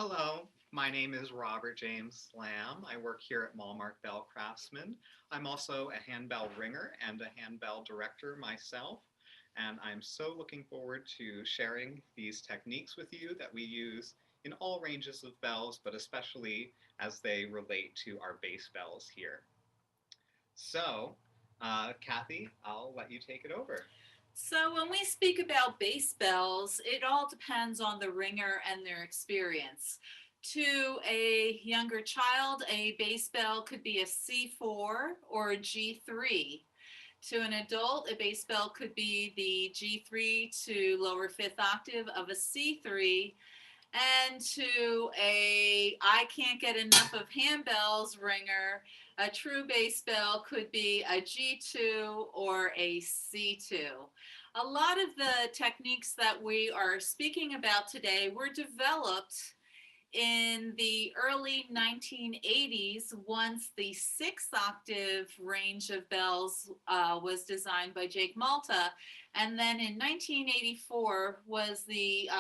Hello, my name is Robert James Slam. I work here at Malmark Bell Craftsman. I'm also a handbell ringer and a handbell director myself, and I'm so looking forward to sharing these techniques with you that we use in all ranges of bells, but especially as they relate to our bass bells here. So, Kathy, I'll let you take it over. So, when we speak about bass bells, it all depends on the ringer and their experience. To a younger child, a bass bell could be a C4 or a G3. To an adult, a bass bell could be the G3 to lower fifth octave of a C3, and to a I can't get enough of handbells ringer, a true bass bell could be a G2 or a C2. A lot of the techniques that we are speaking about today were developed in the early 1980s, once the sixth octave range of bells was designed by Jake Malta, and then in 1984 was the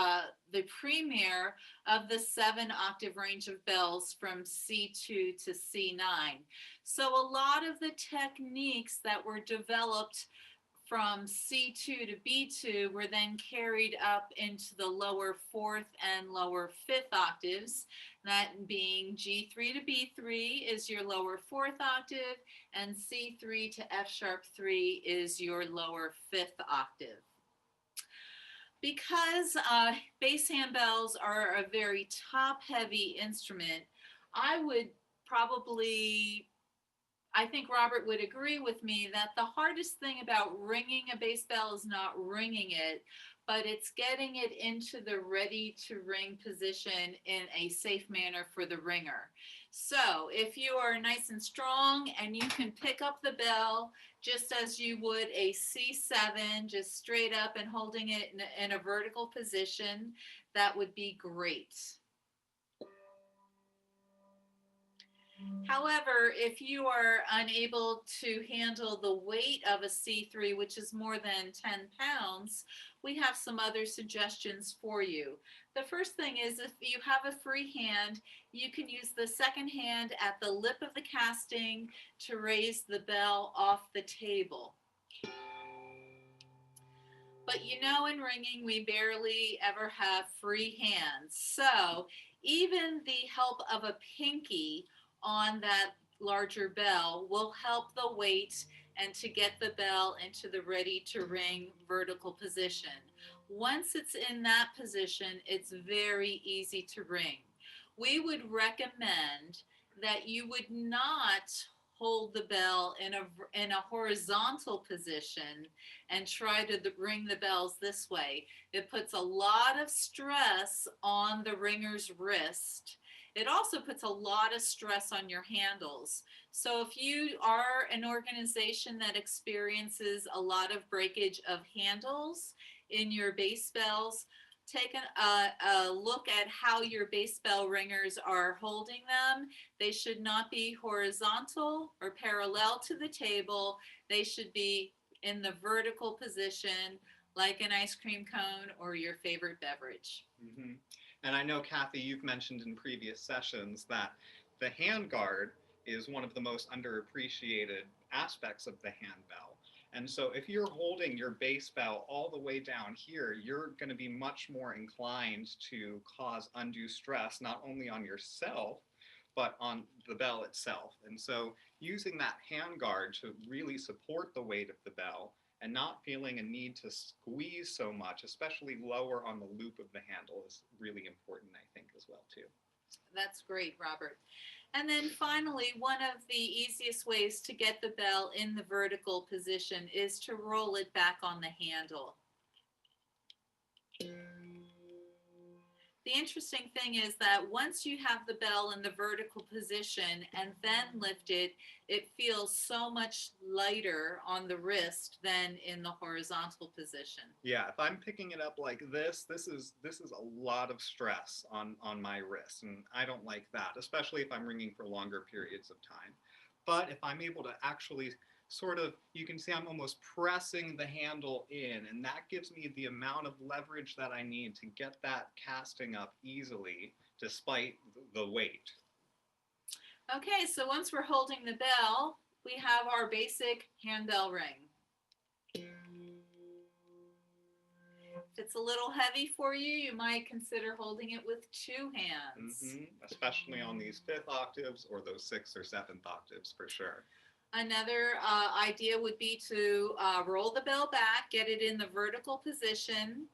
premiere of the seven octave range of bells from C2 to C9. So a lot of the techniques that were developed from C2 to B2 were then carried up into the lower fourth and lower fifth octaves. That being G3 to B3 is your lower fourth octave, and C3 to F sharp 3 is your lower fifth octave. Because bass handbells are a very top heavy instrument, I would probably I think Robert would agree with me that the hardest thing about ringing a bass bell is not ringing it, but it's getting it into the ready to ring position in a safe manner for the ringer. So, if you are nice and strong and you can pick up the bell just as you would a C7, just straight up and holding it in a vertical position, that would be great. However, if you are unable to handle the weight of a C3, which is more than 10 pounds, we have some other suggestions for you. The first thing is, if you have a free hand, you can use the second hand at the lip of the casting to raise the bell off the table. But you know, in ringing, we barely ever have free hands. So even the help of a pinky on that larger bell will help the weight and to get the bell into the ready to ring vertical position. Once it's in that position, it's very easy to ring. We would recommend that you would not hold the bell in a horizontal position and try to ring the bells this way. It puts a lot of stress on the ringer's wrist. It also puts a lot of stress on your handles. So if you are an organization that experiences a lot of breakage of handles in your bass bells, take a look at how your bass bell ringers are holding them. They should not be horizontal or parallel to the table. They should be in the vertical position, like an ice cream cone or your favorite beverage. hmm And I know, Kathy, you've mentioned in previous sessions that the handguard is one of the most underappreciated aspects of the handbell. And so if you're holding your bass bell all the way down here, you're going to be much more inclined to cause undue stress, not only on yourself, but on the bell itself. And so using that handguard to really support the weight of the bell and not feeling a need to squeeze so much, especially lower on the loop of the handle, is really important, I think, as well too. That's great, Robert. And then finally, one of the easiest ways to get the bell in the vertical position is to roll it back on the handle. The interesting thing is that once you have the bell in the vertical position and then lift it, it feels so much lighter on the wrist than in the horizontal position. Yeah, if I'm picking it up like this is a lot of stress on my wrist, and I don't like that, especially if I'm ringing for longer periods of time. But if I'm able to actually sort of, you can see I'm almost pressing the handle in, and that gives me the amount of leverage that I need to get that casting up easily despite the weight. Okay, so once we're holding the bell, we have our basic handbell ring. If it's a little heavy for you, you might consider holding it with two hands. Especially on these fifth octaves or those sixth or seventh octaves for sure. Another idea would be to roll the bell back, get it in the vertical position,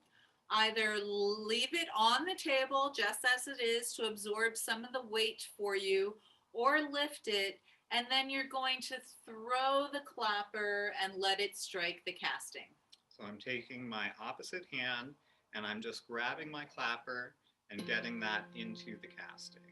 either leave it on the table just as it is to absorb some of the weight for you, or lift it, and then you're going to throw the clapper and let it strike the casting. So I'm taking my opposite hand and I'm just grabbing my clapper and getting that into the casting.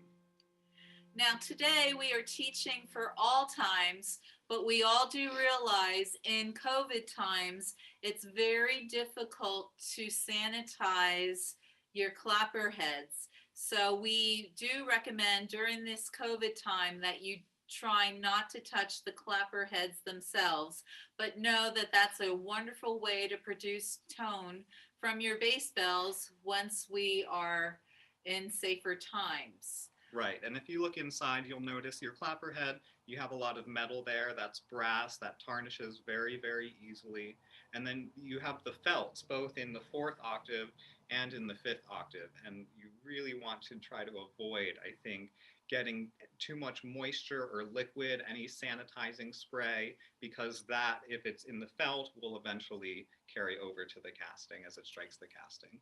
Now today we are teaching for all times, but we all do realize in COVID times it's very difficult to sanitize your clapper heads. So we do recommend during this COVID time that you try not to touch the clapper heads themselves, but know that that's a wonderful way to produce tone from your bass bells once we are in safer times. Right, and if you look inside, you'll notice your clapper head, you have a lot of metal there, that's brass, that tarnishes very, very easily. And then you have the felts, both in the fourth octave and in the fifth octave. And you really want to try to avoid, I think, getting too much moisture or liquid, any sanitizing spray, because that, if it's in the felt, will eventually carry over to the casting as it strikes the casting.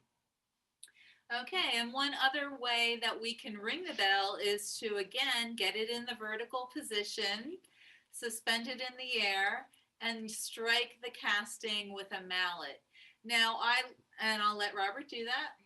Okay, and one other way that we can ring the bell is to, again, get it in the vertical position, suspend it in the air, and strike the casting with a mallet. Now, I'll let Robert do that.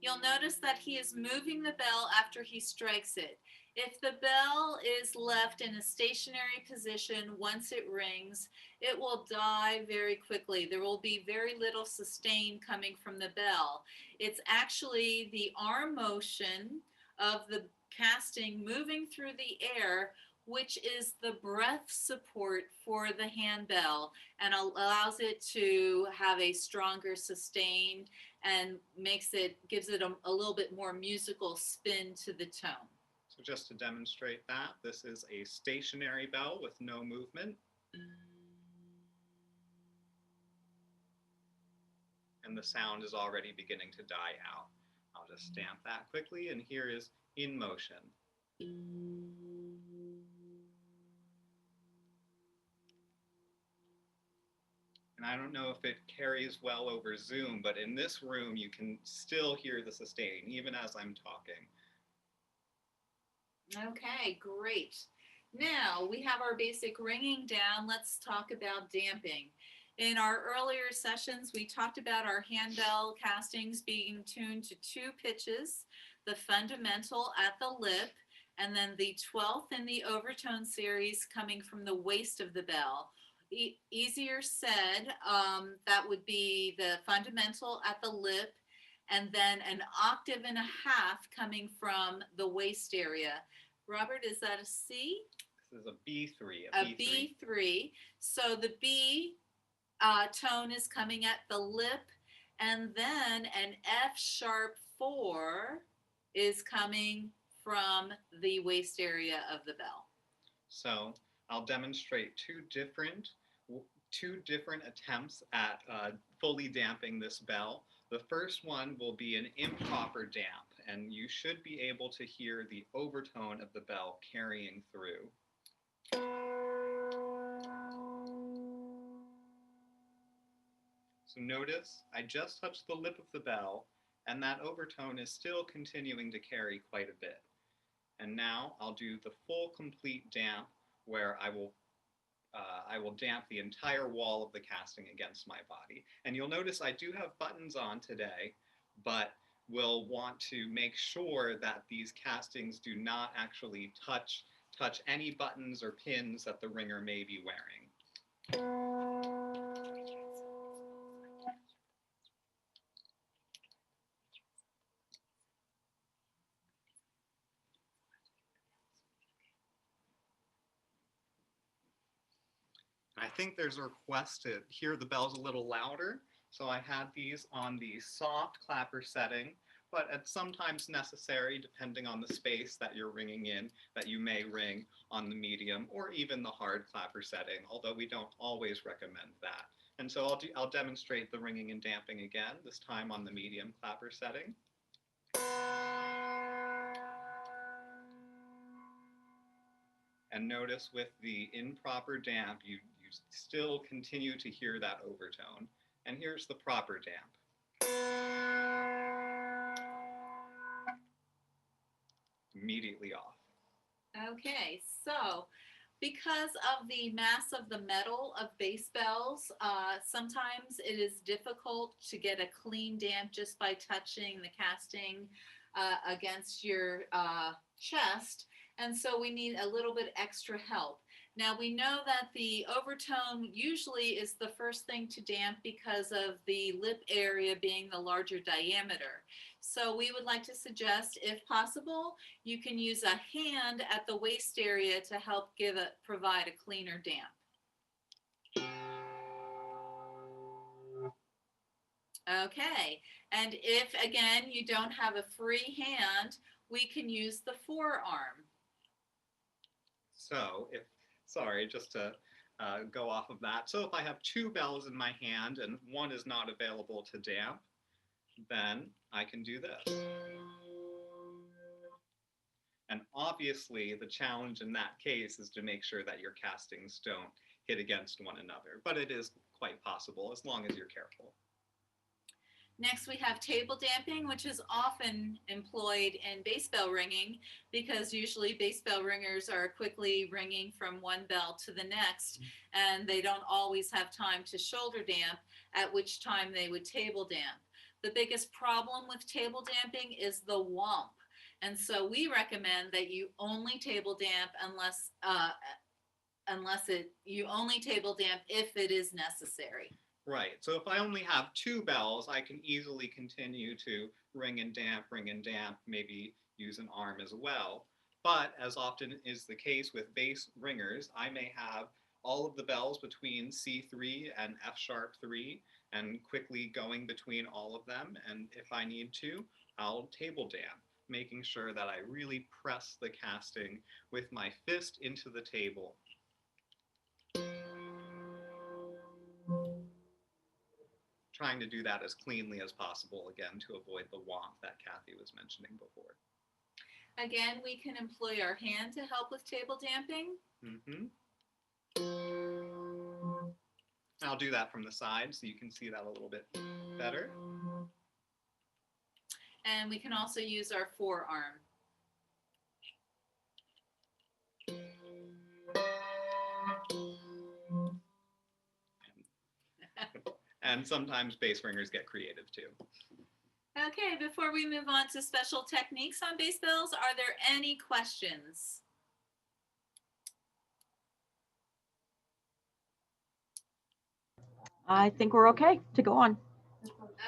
You'll notice that he is moving the bell after he strikes it. If the bell is left in a stationary position once it rings, it will die very quickly. There will be very little sustain coming from the bell. It's actually the arm motion of the casting moving through the air which is the breath support for the handbell and allows it to have a stronger sustain and gives it a little bit more musical spin to the tone. So just to demonstrate that, this is a stationary bell with no movement. And the sound is already beginning to die out. I'll just stamp that quickly, and here is in motion. And I don't know if it carries well over Zoom, but in this room you can still hear the sustain, even as I'm talking. Okay, great. Now we have our basic ringing down. Let's talk about damping. In our earlier sessions, we talked about our handbell castings being tuned to two pitches, the fundamental at the lip, and then the 12th in the overtone series coming from the waist of the bell. Easier said, that would be the fundamental at the lip, and then an octave and a half coming from the waist area. Robert, is that a C? This is a B3. A B3. So the B tone is coming at the lip, and then an F sharp 4 is coming from the waist area of the bell. So I'll demonstrate two different attempts at fully damping this bell. The first one will be an improper damp, and you should be able to hear the overtone of the bell carrying through. So notice I just touched the lip of the bell, and that overtone is still continuing to carry quite a bit. And now I'll do the full complete damp, where I will damp the entire wall of the casting against my body. And you'll notice I do have buttons on today, but we'll want to make sure that these castings do not actually touch any buttons or pins that the ringer may be wearing. I think there's a request to hear the bells a little louder, So I had these on the soft clapper setting, but it's sometimes necessary, depending on the space that you're ringing in, that you may ring on the medium or even the hard clapper setting, although we don't always recommend that. And so I'll demonstrate the ringing and damping again, this time on the medium clapper setting. And notice with the improper damp, you still continue to hear that overtone. And here's the proper damp. Immediately off. Okay, so because of the mass of the metal of bass bells, sometimes it is difficult to get a clean damp just by touching the casting against your chest. And so we need a little bit extra help. Now we know that the overtone usually is the first thing to damp because of the lip area being the larger diameter. So we would like to suggest, if possible, you can use a hand at the waist area to help provide a cleaner damp. Okay, and if again you don't have a free hand, we can use the forearm. So sorry, just to go off of that. So if I have two bells in my hand and one is not available to damp, then I can do this. And obviously the challenge in that case is to make sure that your castings don't hit against one another, but it is quite possible as long as you're careful. Next, we have table damping, which is often employed in bass bell ringing because usually bass bell ringers are quickly ringing from one bell to the next, and they don't always have time to shoulder damp, at which time they would table damp. The biggest problem with table damping is the whomp, and so we recommend that you only table damp you only table damp if it is necessary. Right. So if I only have two bells, I can easily continue to ring and damp, maybe use an arm as well. But as often is the case with bass ringers, I may have all of the bells between C3 and F sharp 3 and quickly going between all of them. And if I need to, I'll table damp, making sure that I really press the casting with my fist into the table. Trying to do that as cleanly as possible, again, to avoid the whomp that Kathy was mentioning before. Again, we can employ our hand to help with table damping. I'll do that from the side so you can see that a little bit better. And we can also use our forearm. And sometimes bass ringers get creative too. Okay, before we move on to special techniques on bass bells, are there any questions? I think we're okay to go on.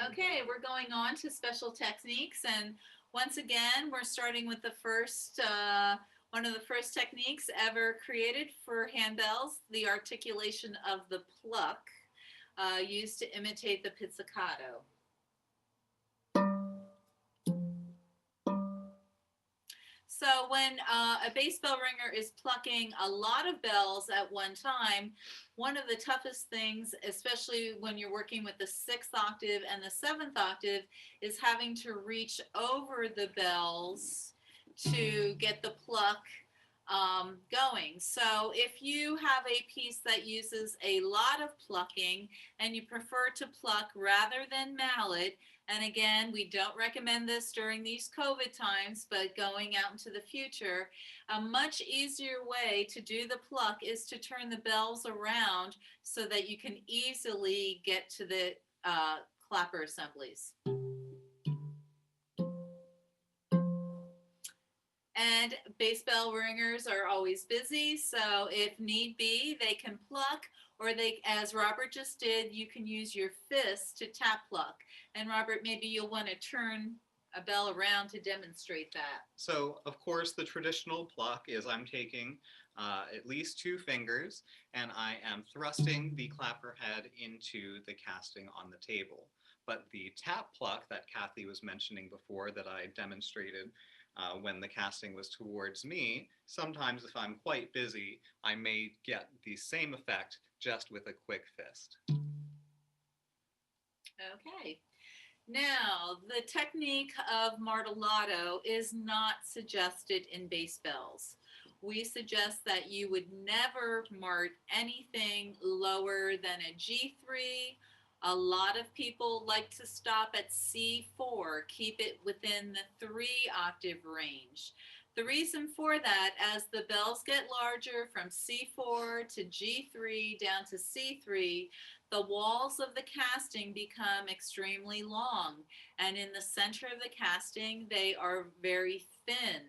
Okay, we're going on to special techniques, and once again, we're starting with the first, one of the first techniques ever created for handbells, the articulation of the pluck, used to imitate the pizzicato. So when a bass bell ringer is plucking a lot of bells at one time, one of the toughest things, especially when you're working with the 6th octave and the 7th octave, is having to reach over the bells to get the pluck going. So if you have a piece that uses a lot of plucking and you prefer to pluck rather than mallet, and again, we don't recommend this during these COVID times, but going out into the future, a much easier way to do the pluck is to turn the bells around so that you can easily get to the clapper assemblies. And bass bell ringers are always busy, so if need be, they can pluck, or they, as Robert just did, you can use your fist to tap pluck. And Robert, maybe you'll want to turn a bell around to demonstrate that. So, of course, the traditional pluck is I'm taking at least 2 fingers and I am thrusting the clapper head into the casting on the table. But the tap pluck that Kathy was mentioning before that I demonstrated when the casting was towards me, sometimes if I'm quite busy, I may get the same effect just with a quick fist. Okay. Now, the technique of Martillato is not suggested in bass bells. We suggest that you would never mart anything lower than a G3. A lot of people like to stop at C4, keep it within the 3-octave range. The reason for that, as the bells get larger from C4 to G3 down to C3, the walls of the casting become extremely long, and in the center of the casting they are very thin,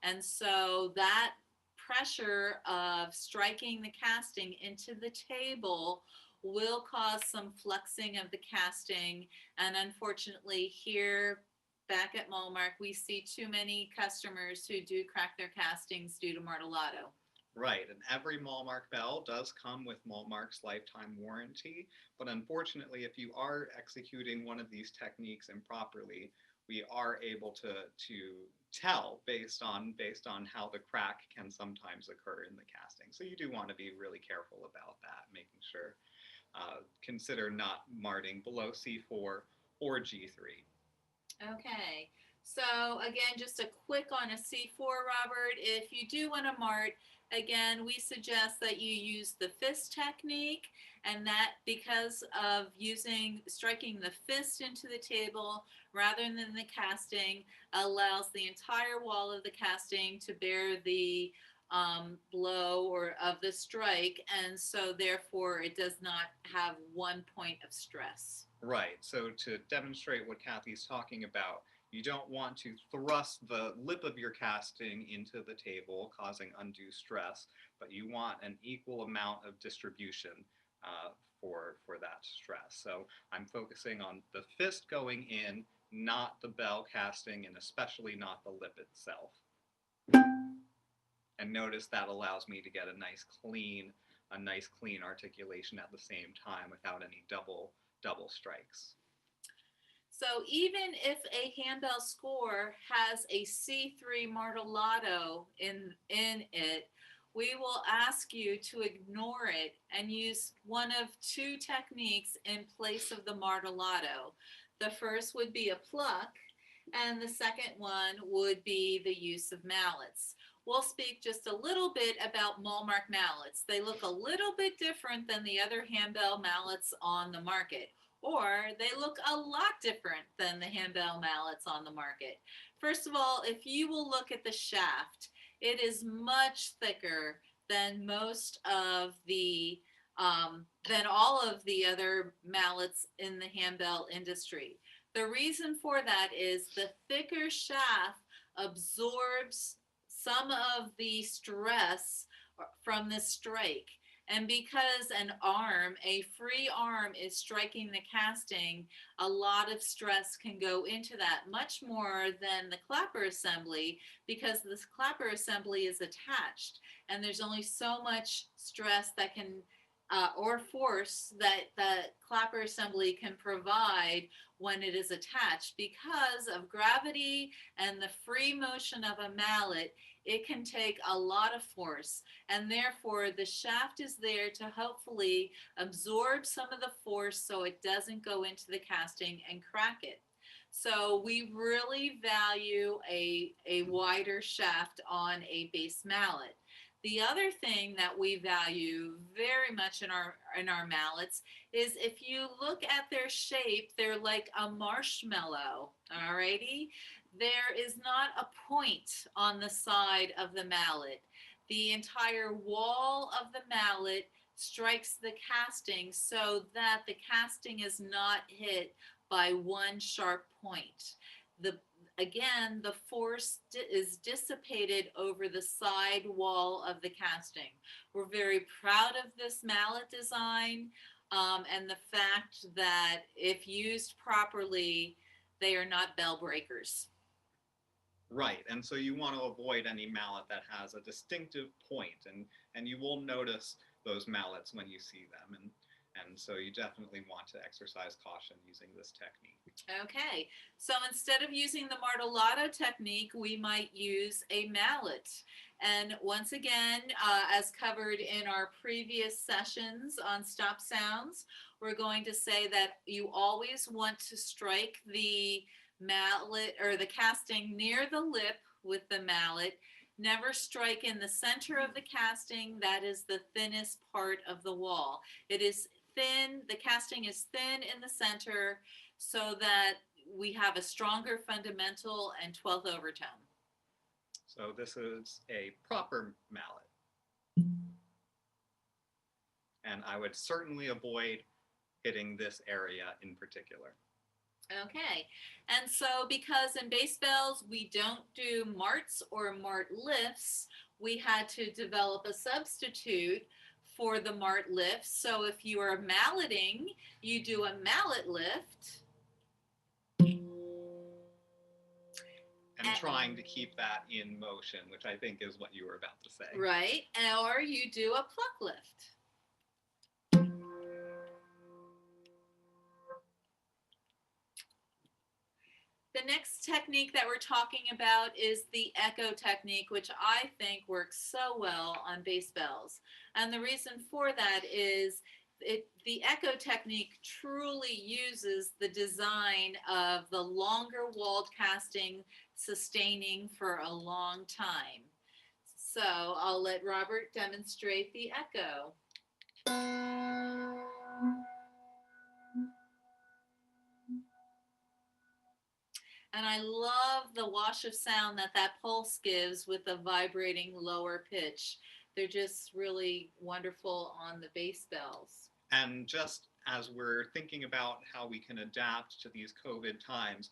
and so that pressure of striking the casting into the table will cause some flexing of the casting. And unfortunately, here back at Malmark, we see too many customers who do crack their castings due to Martillato. Right, and every Malmark bell does come with Malmark's lifetime warranty, but unfortunately, if you are executing one of these techniques improperly, we are able to tell based on how the crack can sometimes occur in the casting. So you do want to be really careful about that, making sure consider not marting below C4 or G3. Okay, so again, just a quick on a C4, Robert. If you do want to mart, again, we suggest that you use the fist technique, and that because of striking the fist into the table rather than the casting allows the entire wall of the casting to bear the blow or of the strike, and so therefore it does not have one point of stress. Right. So to demonstrate what Kathy's talking about, you don't want to thrust the lip of your casting into the table, causing undue stress, but you want an equal amount of distribution for that stress. So I'm focusing on the fist going in, not the bell casting, and especially not the lip itself. And notice that allows me to get a nice clean articulation at the same time without any double strikes. So even if a handbell score has a C3 martellato in it, we will ask you to ignore it and use one of 2 techniques in place of the martellato. The first would be a pluck, and the second one would be the use of mallets. We'll speak just a little bit about Malmark mallets. They look a little bit different than the other handbell mallets on the market, or they look a lot different than the handbell mallets on the market. First of all, if you will look at the shaft, it is much thicker than most of the than all of the other mallets in the handbell industry. The reason for that is the thicker shaft absorbs some of the stress from the strike. And because a free arm is striking the casting, a lot of stress can go into that, much more than the clapper assembly, because this clapper assembly is attached and there's only so much stress that can or force that the clapper assembly can provide when it is attached. Because of gravity and the free motion of a mallet, it can take a lot of force, and therefore the shaft is there to hopefully absorb some of the force so it doesn't go into the casting and crack it. So we really value a wider shaft on a bass mallet. The other thing that we value very much in our mallets is, if you look at their shape, they're like a marshmallow, alrighty? There is not a point on the side of the mallet. The entire wall of the mallet strikes the casting so that the casting is not hit by one sharp point. Again, the force is dissipated over the side wall of the casting. We're very proud of this mallet design, and the fact that if used properly, they are not bell breakers. Right, and so you want to avoid any mallet that has a distinctive point, and you will notice those mallets when you see them, and so you definitely want to exercise caution using this technique. Okay, so instead of using the Martillato technique, we might use a mallet. And once again, as covered in our previous sessions on stop sounds, we're going to say that you always want to strike the mallet or the casting near the lip with the mallet. Never strike in the center of the casting. That is the thinnest part of the wall. It is thin, the casting is thin in the center so that we have a stronger fundamental and 12th overtone. So this is a proper mallet. And I would certainly avoid hitting this area in particular. Okay, and so because in bass bells we don't do marts or mart lifts, we had to develop a substitute for the mart lift. So if you are malleting, you do a mallet lift. And trying to keep that in motion, which I think is what you were about to say. Right, or you do a pluck lift. The next technique that we're talking about is the echo technique, which I think works so well on bass bells. And the reason for that is the echo technique truly uses the design of the longer walled casting sustaining for a long time. So I'll let Robert demonstrate the echo. And I love the wash of sound that that pulse gives with the vibrating lower pitch. They're just really wonderful on the bass bells. And just as we're thinking about how we can adapt to these COVID times,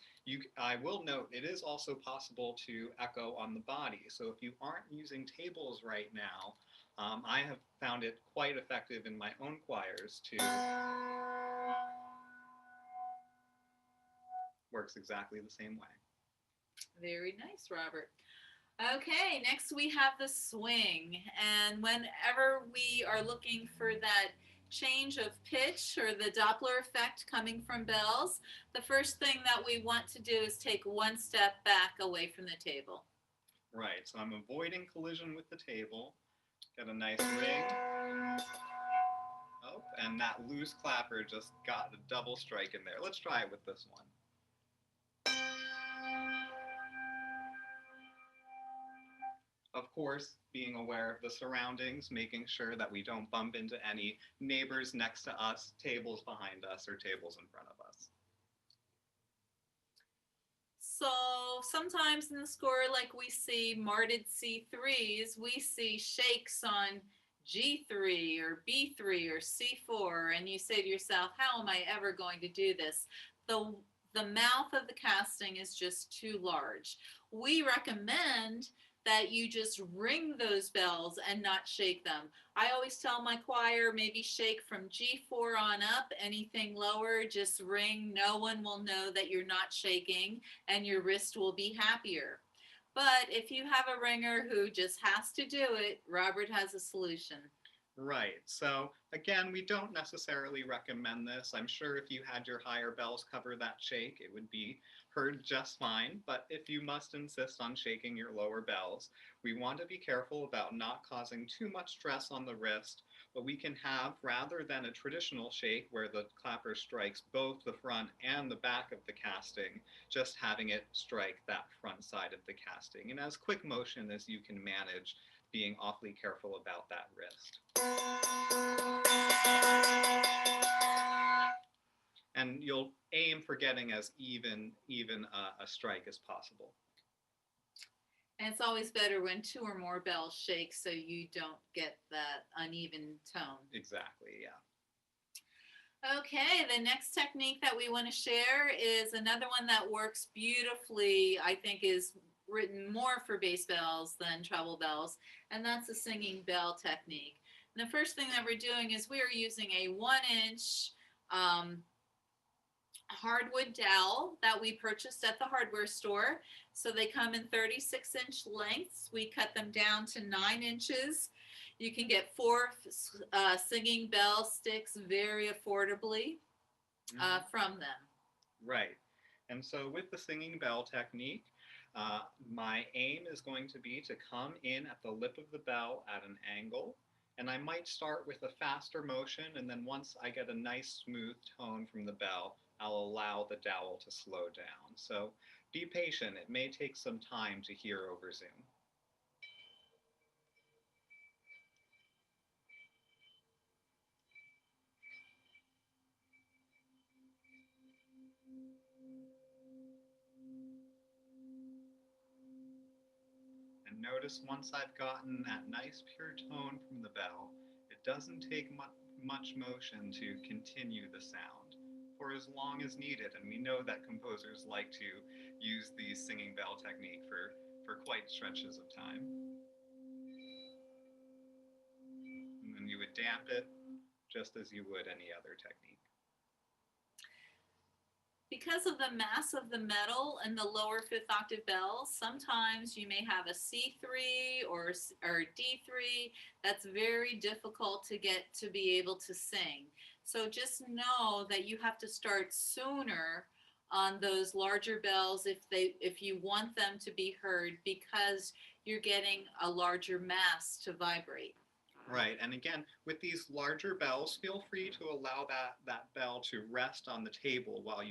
I will note it is also possible to echo on the body. So if you aren't using tables right now, I have found it quite effective in my own choirs to works exactly the same way. Very nice, Robert. Okay, next we have the swing. And whenever we are looking for that change of pitch or the Doppler effect coming from bells, the first thing that we want to do is take one step back away from the table. Right, so I'm avoiding collision with the table. Get a nice ring. Oh, and that loose clapper just got a double strike in there. Let's try it with this one. Of course, being aware of the surroundings, making sure that we don't bump into any neighbors next to us, tables behind us, or tables in front of us. So sometimes in the score, like we see marted C3s, we see shakes on G3 or B3 or C4, and you say to yourself, how am I ever going to do this? The mouth of the casting is just too large. We recommend that you just ring those bells and not shake them. I always tell my choir, maybe shake from G4 on up. Anything lower, just ring. No one will know that you're not shaking, and your wrist will be happier. But if you have a ringer who just has to do it, Robert has a solution. Right, so again, we don't necessarily recommend this. I'm sure if you had your higher bells cover that shake, it would be heard just fine. But if you must insist on shaking your lower bells, we want to be careful about not causing too much stress on the wrist. What we can have, rather than a traditional shake where the clapper strikes both the front and the back of the casting, just having it strike that front side of the casting in as quick motion as you can manage, being awfully careful about that wrist. And you'll aim for getting as even a strike as possible. And it's always better when two or more bells shake so you don't get that uneven tone. Exactly, yeah. Okay, the next technique that we want to share is another one that works beautifully, I think is written more for bass bells than treble bells, and that's the singing bell technique. And the first thing that we're doing is we are using a 1-inch hardwood dowel that we purchased at the hardware store. So they come in 36-inch lengths. We cut them down to 9 inches. You can get 4 singing bell sticks very affordably from them. Right. And so with the singing bell technique, my aim is going to be to come in at the lip of the bell at an angle. And I might start with a faster motion, and then once I get a nice smooth tone from the bell, I'll allow the dowel to slow down. So be patient. It may take some time to hear over Zoom. And notice once I've gotten that nice pure tone from the bell, it doesn't take much motion to continue the sound for as long as needed. And we know that composers like to use the singing bell technique for quite stretches of time. And then you would damp it just as you would any other technique. Because of the mass of the metal and the lower 5th octave bells, sometimes you may have a C3 or D3 that's very difficult to get to be able to sing. So just know that you have to start sooner on those larger bells if you want them to be heard, because you're getting a larger mass to vibrate. Right, and again, with these larger bells, feel free to allow that bell to rest on the table while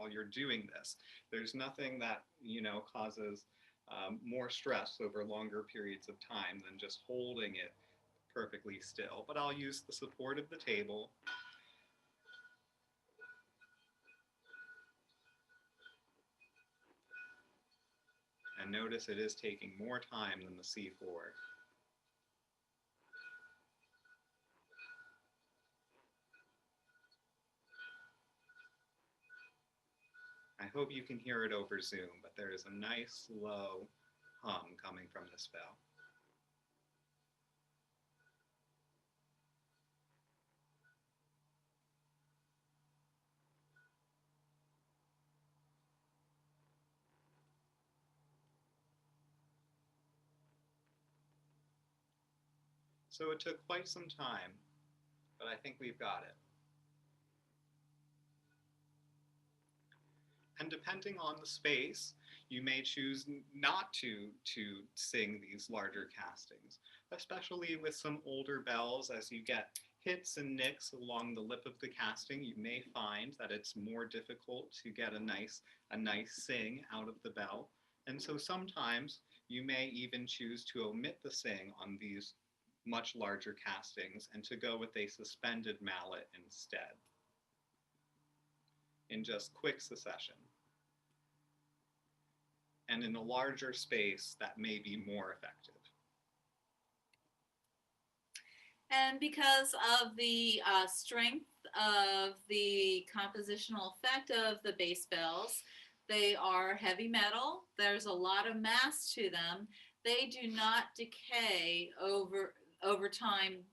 you're doing this. There's nothing that causes more stress over longer periods of time than just holding it perfectly still. But I'll use the support of the table. And notice it is taking more time than the C4. I hope you can hear it over Zoom, but there is a nice low hum coming from this bell. So it took quite some time, but I think we've got it. And depending on the space, you may choose not to sing these larger castings, especially with some older bells. As you get hits and nicks along the lip of the casting, you may find that it's more difficult to get a nice sing out of the bell. And so sometimes you may even choose to omit the sing on these much larger castings and to go with a suspended mallet instead, in just quick succession. And in a larger space, that may be more effective. And because of the strength of the compositional effect of the bass bells, they are heavy metal. There's a lot of mass to them. They do not decay over time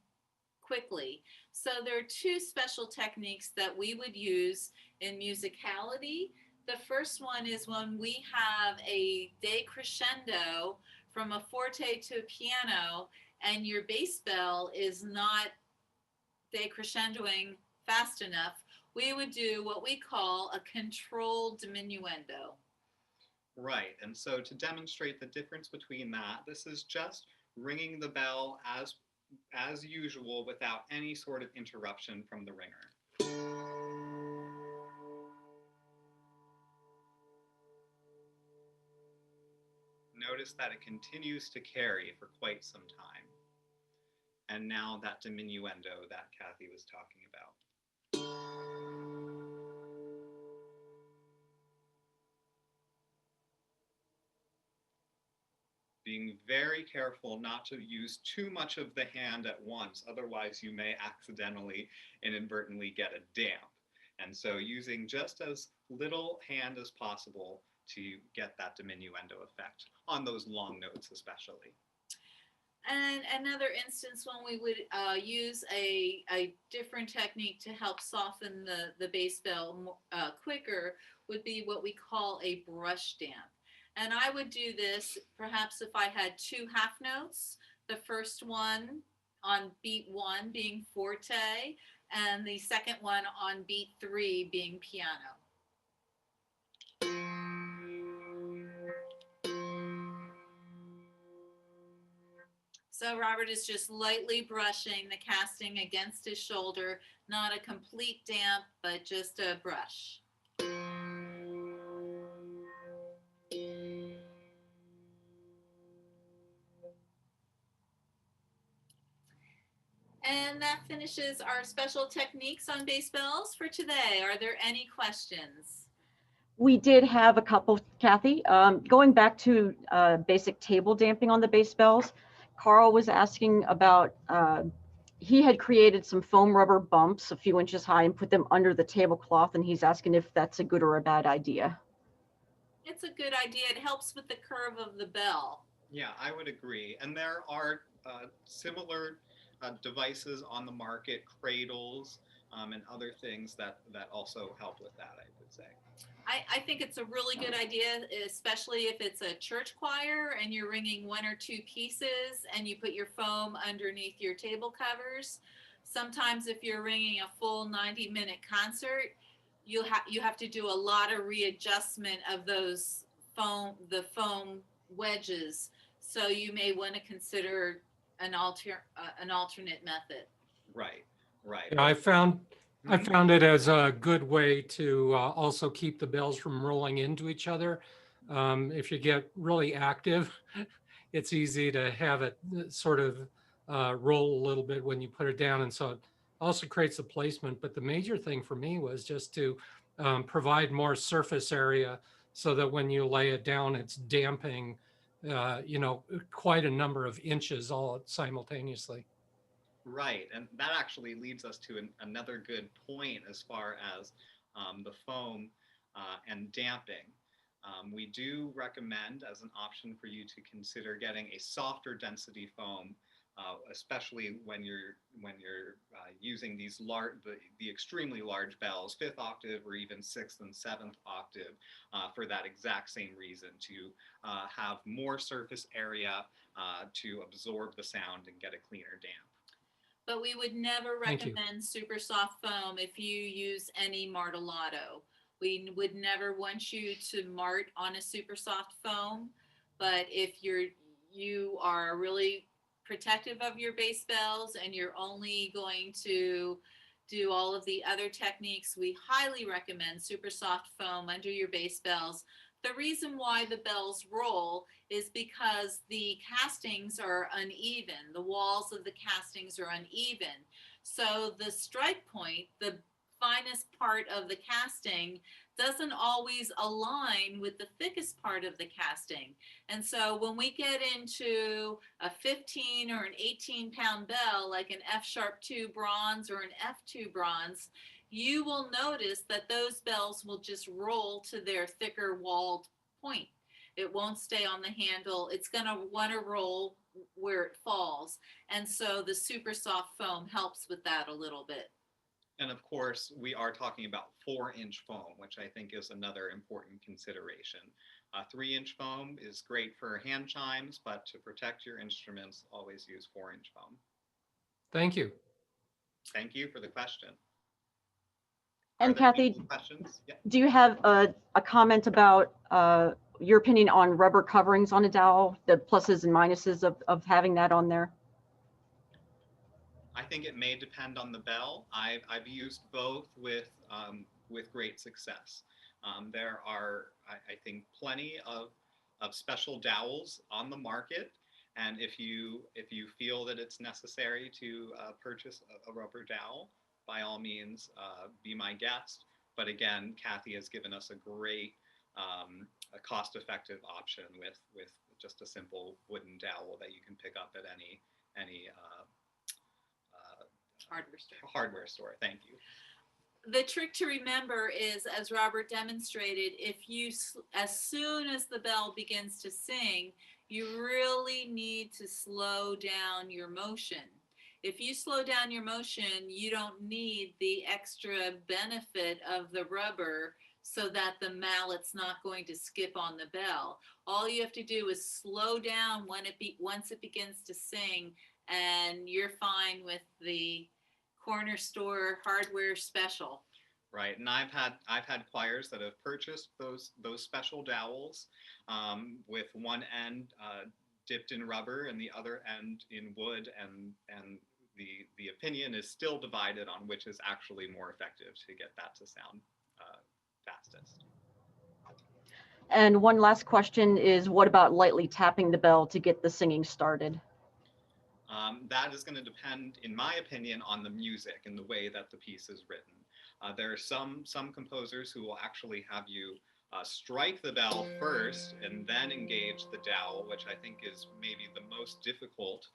quickly. So there are 2 special techniques that we would use in musicality. The first one is when we have a decrescendo from a forte to a piano, and your bass bell is not decrescendoing fast enough, we would do what we call a controlled diminuendo. Right, and so to demonstrate the difference between that, this is just ringing the bell as usual without any sort of interruption from the ringer. Notice that it continues to carry for quite some time. And now that diminuendo that Kathy was talking about. Being very careful not to use too much of the hand at once, otherwise you may accidentally, inadvertently get a damp. And so using just as little hand as possible to get that diminuendo effect, on those long notes especially. And another instance when we would use a different technique to help soften the bass bell quicker would be what we call a brush damp. And I would do this perhaps if I had two half notes, the first one on beat 1 being forte, and the second one on beat 3 being piano. So Robert is just lightly brushing the casting against his shoulder, not a complete damp, but just a brush. And that finishes our special techniques on bass bells for today. Are there any questions? We did have a couple, Kathy. Going back to basic table damping on the bass bells, Carl was asking about, he had created some foam rubber bumps a few inches high and put them under the tablecloth, and he's asking if that's a good or a bad idea. It's a good idea. It helps with the curve of the bell. Yeah, I would agree. And there are similar devices on the market, cradles, and other things that also help with that, I would say. I think it's a really good idea, especially if it's a church choir and you're ringing one or two pieces and you put your foam underneath your table covers. Sometimes if you're ringing a full 90-minute concert, you have to do a lot of readjustment of those foam wedges. So you may want to consider an alternate method. Right, right. Yeah, I found it as a good way to also keep the bells from rolling into each other. If you get really active, it's easy to have it sort of roll a little bit when you put it down. And so it also creates a placement. But the major thing for me was just to provide more surface area so that when you lay it down, it's damping, quite a number of inches all simultaneously. Right, and that actually leads us to another good point as far as the foam and damping. We do recommend as an option for you to consider getting a softer density foam, especially when you're using these the extremely large bells, 5th octave or even 6th and 7th octave, for that exact same reason, to have more surface area to absorb the sound and get a cleaner damp. But we would never Thank you. recommend super soft foam if you use any Martillato. We would never want you to mart on a super soft foam, but if you are really protective of your bass bells and you're only going to do all of the other techniques, we highly recommend super soft foam under your bass bells. The reason why the bells roll is because the castings are uneven. The walls of the castings are uneven. So the strike point, the finest part of the casting, doesn't always align with the thickest part of the casting. And so when we get into a 15 or an 18-pound bell, like an F sharp 2 bronze or an F2 bronze, you will notice that those bells will just roll to their thicker walled point. It won't stay on the handle. It's going to want to roll where it falls. And so the super soft foam helps with that a little bit. And of course, we are talking about 4-inch foam, which I think is another important consideration. 3-inch foam is great for hand chimes, but to protect your instruments, always use 4-inch foam. Thank you. Thank you for the question. And Kathy, questions? Yeah. do you have a comment about your opinion on rubber coverings on a dowel, the pluses and minuses of having that on there? I think it may depend on the bell. I've used both with great success. There are, I think, plenty of special dowels on the market, and if you feel that it's necessary to purchase a rubber dowel, by all means, be my guest. But again, Kathy has given us a great, a cost-effective option with just a simple wooden dowel that you can pick up at any hardware store. Thank you. The trick to remember is, as Robert demonstrated, if you, as soon as the bell begins to sing, you really need to slow down your motion. If you slow down your motion, you don't need the extra benefit of the rubber so that the mallet's not going to skip on the bell. All you have to do is slow down once it begins to sing, and you're fine with the corner store hardware special. Right, and I've had choirs that have purchased those special dowels with one end dipped in rubber and the other end in wood, and the opinion is still divided on which is actually more effective to get that to sound fastest. And one last question is, what about lightly tapping the bell to get the singing started? That is going to depend, in my opinion, on the music and the way that the piece is written. There are some composers who will actually have you strike the bell first and then engage the dowel, which I think is maybe the most difficult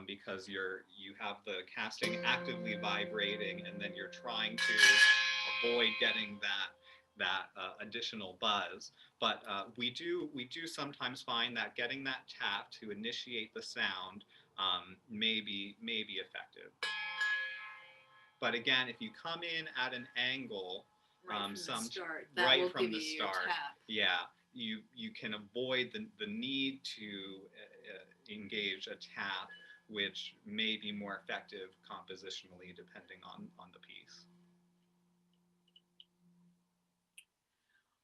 because you have the casting actively vibrating, and then you're trying to avoid getting that additional buzz. But we do sometimes find that getting that tap to initiate the sound may be effective. But again, if you come in at an angle, Right from the start, right will from give the you your start, tap. yeah, you can avoid the need to engage a tap, which may be more effective compositionally depending on the piece.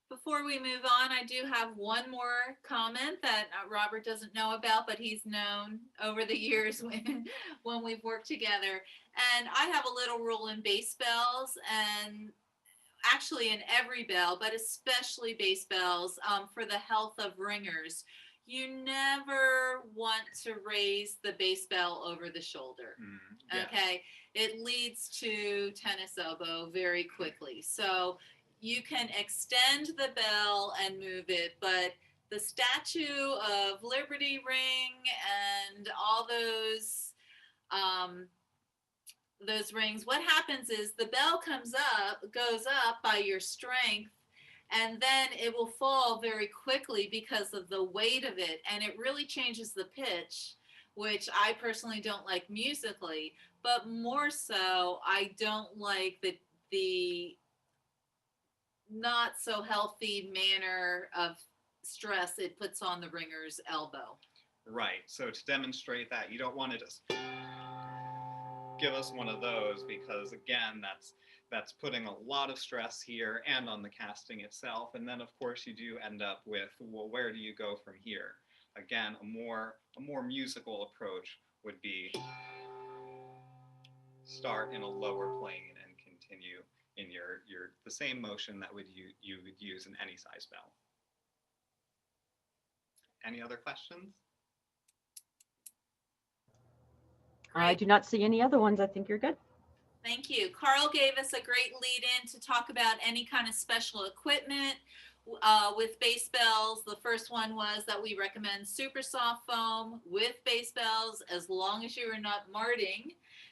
Before we move on, I do have one more comment that Robert doesn't know about, but he's known over the years when we've worked together. And I have a little rule in bass bells, and actually in every bell, but especially bass bells, for the health of ringers. You never want to raise the bass bell over the shoulder. Yes. Okay, it leads to tennis elbow very quickly. So you can extend the bell and move it, but the Statue of Liberty ring and all those rings, what happens is the bell goes up by your strength, and then it will fall very quickly because of the weight of it, and it really changes the pitch, which I personally don't like musically, but more so I don't like the not so healthy manner of stress it puts on the ringer's elbow. Right. So to demonstrate that, you don't want to just give us one of those, because again, that's putting a lot of stress here and on the casting itself. And then of course you do end up with, well, where do you go from here? Again, a more musical approach would be start in a lower plane and continue in your the same motion that you would use in any size bell. Any other questions? I do not see any other ones. I think you're good. Thank you. Carl gave us a great lead in to talk about any kind of special equipment with bass bells. The first one was that we recommend super soft foam with bass bells as long as you are not marting.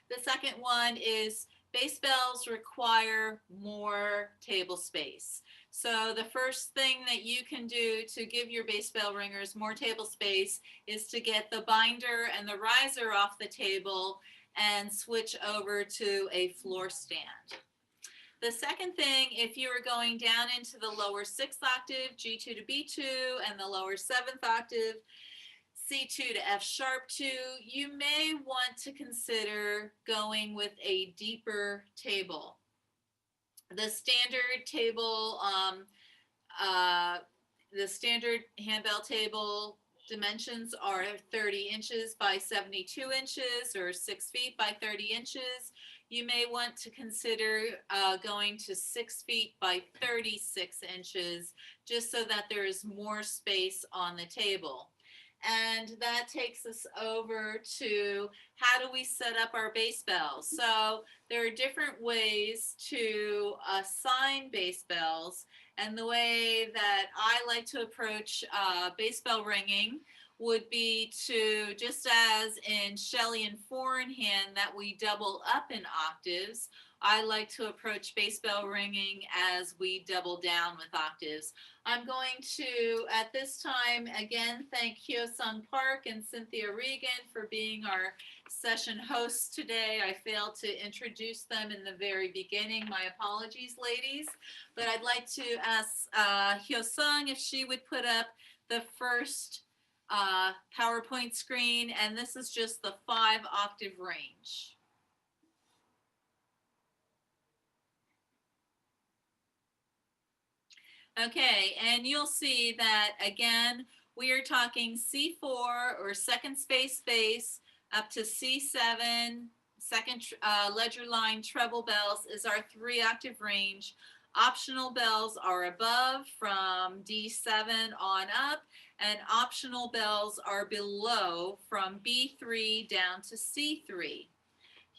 The second one is bass bells require more table space. So the first thing that you can do to give your bass bell ringers more table space is to get the binder and the riser off the table and switch over to a floor stand. The second thing, if you are going down into the lower 6th octave, G2 to B2, and the lower 7th octave, C2 to F sharp 2, you may want to consider going with a deeper table. The standard table, the standard handbell table dimensions are 30 inches by 72 inches or 6 feet by 30 inches. You may want to consider going to 6 feet by 36 inches just so that there is more space on the table. And that takes us over to how do we set up our bass bells. So there are different ways to assign bass bells. And the way that I like to approach bass bell ringing would be to, just as in Shelley and four in hand that we double up in octaves, I like to approach bass bell ringing as we double down with octaves. I'm going to, at this time, again, thank Hyo-sung Park and Cynthia Regan for being our session hosts today. I failed to introduce them in the very beginning. My apologies, ladies. But I'd like to ask Hyo-sung if she would put up the first PowerPoint screen, and this is just the 5-octave range. Okay, and you'll see that again, we are talking C4 or second space bass up to C7, second ledger line treble bells is our 3-octave range. Optional bells are above from D7 on up, and optional bells are below from B3 down to C3.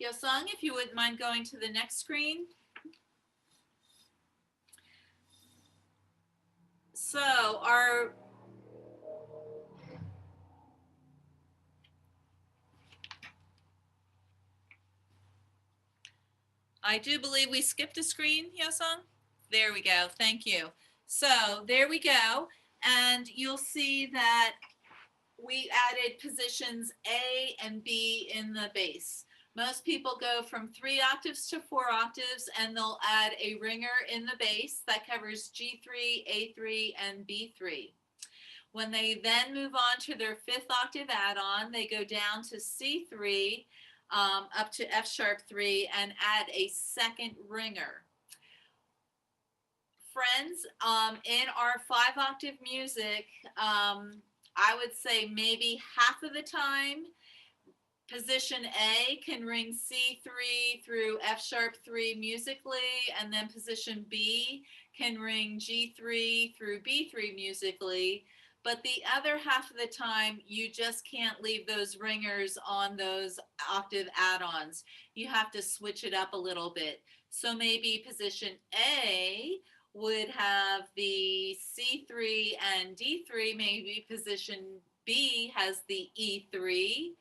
Hyo-sung, if you wouldn't mind going to the next screen. So I do believe we skipped a screen, Hyo-sung. There we go, thank you. So there we go, and you'll see that we added positions A and B in the bass. Most people go from 3 octaves to 4 octaves, and they'll add a ringer in the bass that covers G3, A3, and B3. When they then move on to their 5th octave add-on, they go down to C3, up to F sharp 3, and add a second ringer. Friends, in our 5-octave music, I would say maybe half of the time, position A can ring C3 through F sharp 3 musically, and then position B can ring G3 through B3 musically. But the other half of the time, you just can't leave those ringers on those octave add-ons. You have to switch it up a little bit. So maybe position A would have the C3 and D3, maybe position B has the E3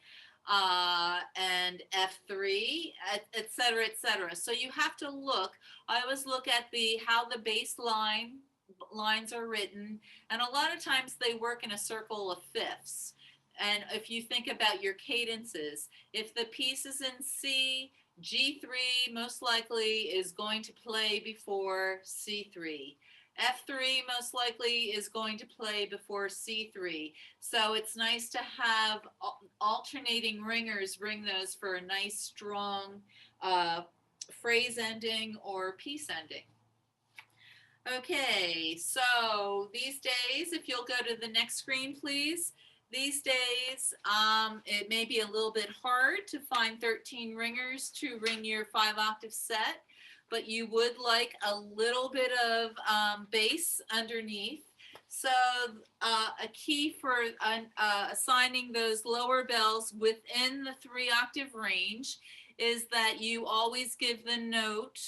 and F3, et cetera, et cetera. So you have to look, I always look at how the bass lines are written, and a lot of times they work in a circle of fifths. And if you think about your cadences, if the piece is in C, G3 most likely is going to play before C3. F3 most likely is going to play before C3. So it's nice to have alternating ringers ring those for a nice strong phrase ending or piece ending. Okay, so these days, if you'll go to the next screen, please. These days, it may be a little bit hard to find 13 ringers to ring your 5-octave set, but you would like a little bit of bass underneath. So a key for assigning those lower bells within the 3-octave range is that you always give the note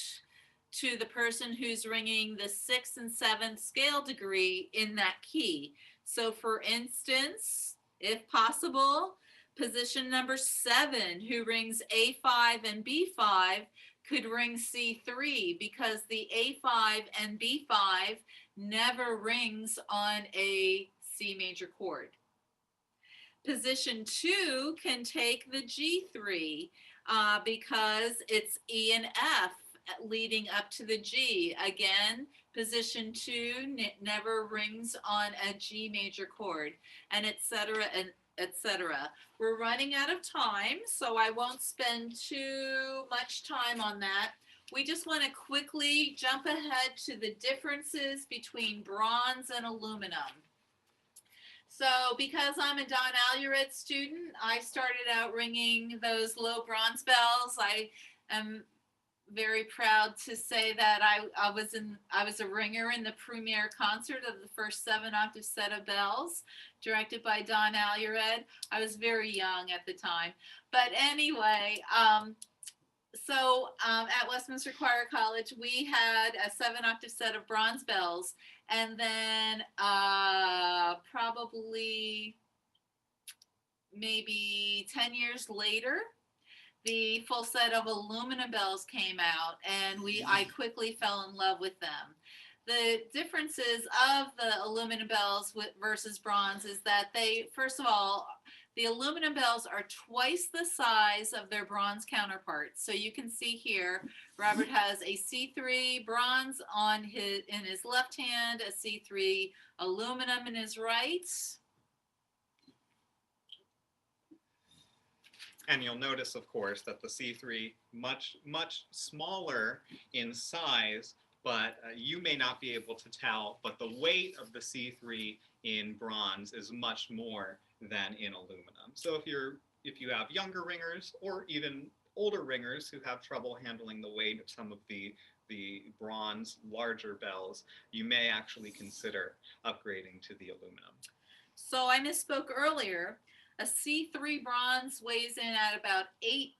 to the person who's ringing the 6th and 7th scale degree in that key. So for instance, if possible, position number 7, who rings A5 and B5, could ring C3 because the A5 and B5 never rings on a C major chord. Position 2 can take the G3 because it's E and F leading up to the G. Again, position 2 never rings on a G major chord, and etc. and etc. We're running out of time, so I won't spend too much time on that. We just want to quickly jump ahead to the differences between bronze and aluminum. So because I'm a Don Alured student, I started out ringing those low bronze bells. I am very proud to say that I was a ringer in the premiere concert of the first 7-octave set of bells, directed by Don Alured. I was very young at the time, but anyway, at Westminster Choir College, we had a 7-octave set of bronze bells, and then probably maybe 10 years later, the full set of aluminum bells came out, and I quickly fell in love with them. The differences of the aluminum bells versus bronze is that first of all, the aluminum bells are twice the size of their bronze counterparts. So you can see here, Robert has a C3 bronze in his left hand, a C3 aluminum in his right. And you'll notice, of course, that the C3 much smaller in size, but you may not be able to tell, but the weight of the C3 in bronze is much more than in aluminum. So if you have younger ringers or even older ringers who have trouble handling the weight of some of the bronze larger bells, you may actually consider upgrading to the aluminum. So I misspoke earlier. A C3 bronze weighs in at about 8¼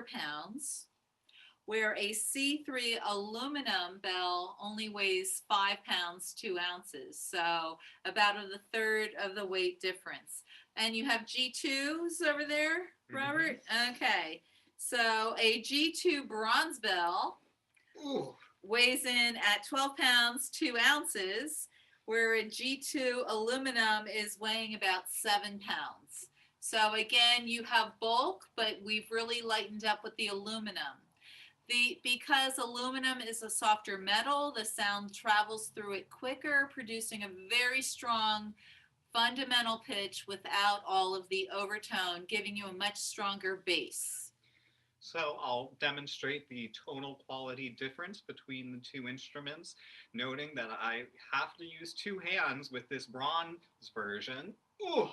pounds, where a C3 aluminum bell only weighs 5 pounds 2 ounces. So about a third of the weight difference. And you have G2s over there, Robert? Mm-hmm. Okay. So a G2 bronze bell weighs in at 12 pounds 2 ounces, where a G2 aluminum is weighing about 7 pounds. So again, you have bulk, but we've really lightened up with the aluminum. Because aluminum is a softer metal, the sound travels through it quicker, producing a very strong fundamental pitch without all of the overtone, giving you a much stronger bass. So I'll demonstrate the tonal quality difference between the two instruments, noting that I have to use 2 hands with this bronze version. Ooh.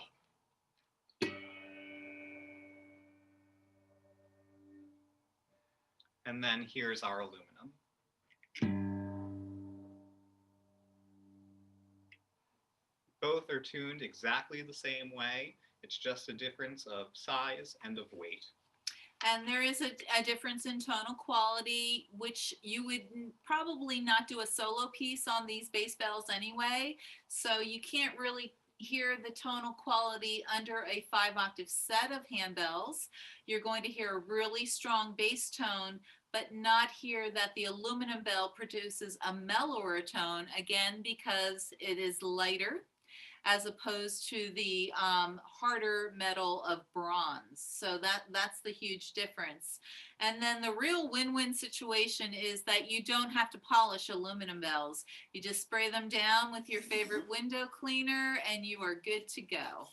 And then here's our aluminum. Both are tuned exactly the same way. It's just a difference of size and of weight. And there is a difference in tonal quality, which you would probably not do a solo piece on these bass bells anyway. So you can't really hear the tonal quality under a 5-octave set of handbells. You're going to hear a really strong bass tone, but not hear that the aluminum bell produces a mellower tone, again, because it is lighter, as opposed to the harder metal of bronze. So that's the huge difference. And then the real win-win situation is that you don't have to polish aluminum bells. You just spray them down with your favorite window cleaner and you are good to go.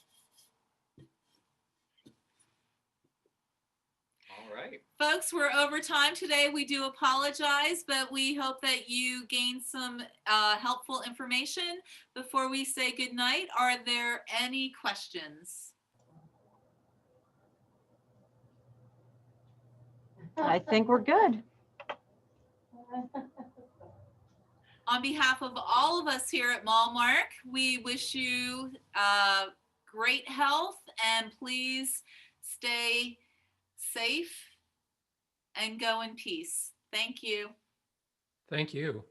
All right. Folks, we're over time today. We do apologize, but we hope that you gained some helpful information. Before we say goodnight, are there any questions? I think we're good. On behalf of all of us here at Mallmark, we wish you great health, and please stay safe and go in peace. Thank you. Thank you.